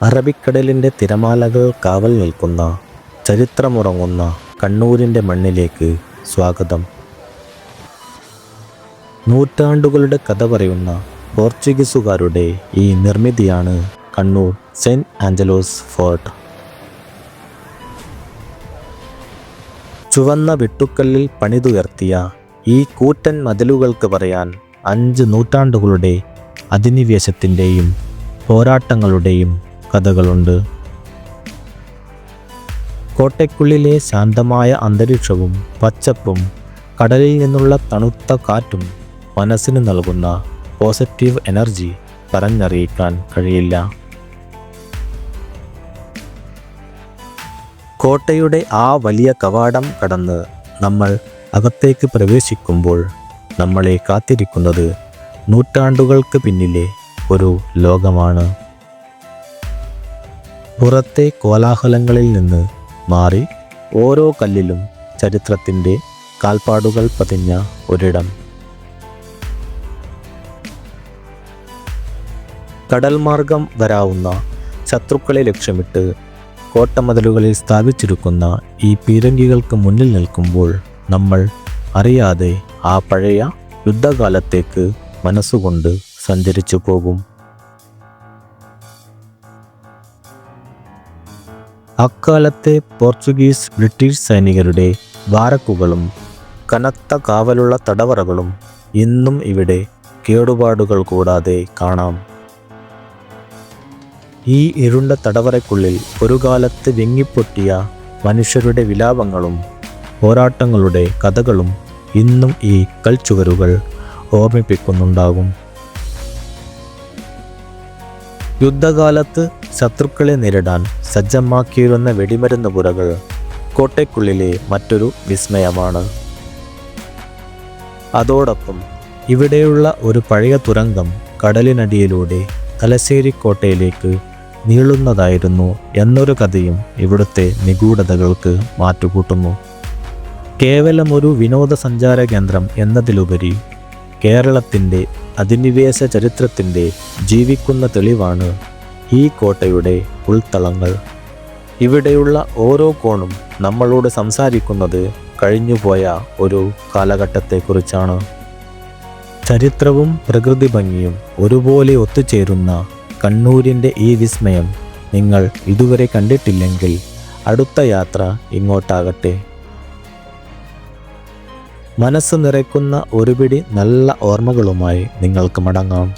അറബിക്കടലിൻ്റെ തിരമാലകൾ കാവൽ നിൽക്കുന്ന ചരിത്രമുറങ്ങുന്ന കണ്ണൂരിൻ്റെ മണ്ണിലേക്ക് സ്വാഗതം. നൂറ്റാണ്ടുകളുടെ കഥ പറയുന്ന പോർച്ചുഗീസുകാരുടെ ഈ നിർമ്മിതിയാണ് കണ്ണൂർ സെൻറ്റ് ആഞ്ചലോസ് ഫോർട്ട്. ചുവന്ന വെട്ടുക്കല്ലിൽ പണിതുയർത്തിയ ഈ കൂറ്റൻ മതിലുകൾക്ക് പറയാൻ 5 നൂറ്റാണ്ടുകളുടെ അധിനിവേശത്തിൻ്റെയും പോരാട്ടങ്ങളുടെയും കഥകളുണ്ട്. കോട്ടയ്ക്കുള്ളിലെ ശാന്തമായ അന്തരീക്ഷവും പച്ചപ്പും കടലിൽ നിന്നുള്ള തണുത്ത കാറ്റും മനസ്സിന് നൽകുന്ന പോസിറ്റീവ് എനർജി പറഞ്ഞറിയിക്കാൻ കഴിയില്ല. കോട്ടയുടെ ആ വലിയ കവാടം കടന്ന് നമ്മൾ അകത്തേക്ക് പ്രവേശിക്കുമ്പോൾ നമ്മളെ കാത്തിരിക്കുന്നത് നൂറ്റാണ്ടുകൾക്ക് പിന്നിലെ ഒരു ലോകമാണ്. പുറത്തെ കോലാഹലങ്ങളിൽ നിന്ന് മാറി ഓരോ കല്ലിലും ചരിത്രത്തിൻ്റെ കാൽപ്പാടുകൾ പതിഞ്ഞ ഒരിടം. കടൽ മാർഗം വരാവുന്ന ശത്രുക്കളെ ലക്ഷ്യമിട്ട് കോട്ടമതിലുകളിൽ സ്ഥാപിച്ചിരിക്കുന്ന ഈ പീരങ്കികൾക്ക് മുന്നിൽ നിൽക്കുമ്പോൾ നമ്മൾ അറിയാതെ ആ പഴയ യുദ്ധകാലത്തേക്ക് മനസ്സുകൊണ്ട് സഞ്ചരിച്ചു പോകും. അക്കാലത്തെ പോർച്ചുഗീസ് ബ്രിട്ടീഷ് സൈനികരുടെ ബാരക്കുകളും കനത്ത കാവലുള്ള തടവറകളും ഇന്നും ഇവിടെ കേടുപാടുകൾ കൂടാതെ കാണാം. ഈ ഇരുണ്ട തടവറയ്ക്കുള്ളിൽ ഒരു കാലത്ത് വിങ്ങിപ്പൊട്ടിയ മനുഷ്യരുടെ വിലാപങ്ങളും പോരാട്ടങ്ങളുടെ കഥകളും ഇന്നും ഈ കൽച്ചുവരുകൾ ഓർമ്മിപ്പിക്കുന്നുണ്ടാകും. യുദ്ധകാലത്ത് ശത്രുക്കളെ നേരിടാൻ സജ്ജമാക്കിയിരുന്ന വെടിമരുന്ന് പുരകൾ കോട്ടയ്ക്കുള്ളിലെ മറ്റൊരു വിസ്മയമാണ്. അതോടൊപ്പം ഇവിടെയുള്ള ഒരു പഴയ തുരങ്കം കടലിനടിയിലൂടെ തലശ്ശേരി കോട്ടയിലേക്ക് നീളുന്നതായിരുന്നു എന്നൊരു കഥയും ഇവിടുത്തെ നിഗൂഢതകൾക്ക് മാറ്റുകൂട്ടുന്നു. കേവലം ഒരു വിനോദസഞ്ചാര കേന്ദ്രം എന്നതിലുപരി കേരളത്തിൻ്റെ അധിനിവേശ ചരിത്രത്തിൻ്റെ ജീവിക്കുന്ന തെളിവാണ് ഈ കോട്ടയുടെ ഉൾത്തളങ്ങൾ. ഇവിടെയുള്ള ഓരോ കോണും നമ്മളോട് സംസാരിക്കുന്നത് കഴിഞ്ഞുപോയ ഒരു കാലഘട്ടത്തെക്കുറിച്ചാണ്. ചരിത്രവും പ്രകൃതി ഭംഗിയും ഒരുപോലെ ഒത്തുചേരുന്ന കണ്ണൂരിൻ്റെ ഈ വിസ്മയം നിങ്ങൾ ഇതുവരെ കണ്ടിട്ടില്ലെങ്കിൽ അടുത്ത യാത്ര ഇങ്ങോട്ടാകട്ടെ. മനസ്സ് നിറയ്ക്കുന്ന ഒരുപിടി നല്ല ഓർമ്മകളുമായി നിങ്ങൾക്ക് മടങ്ങാം.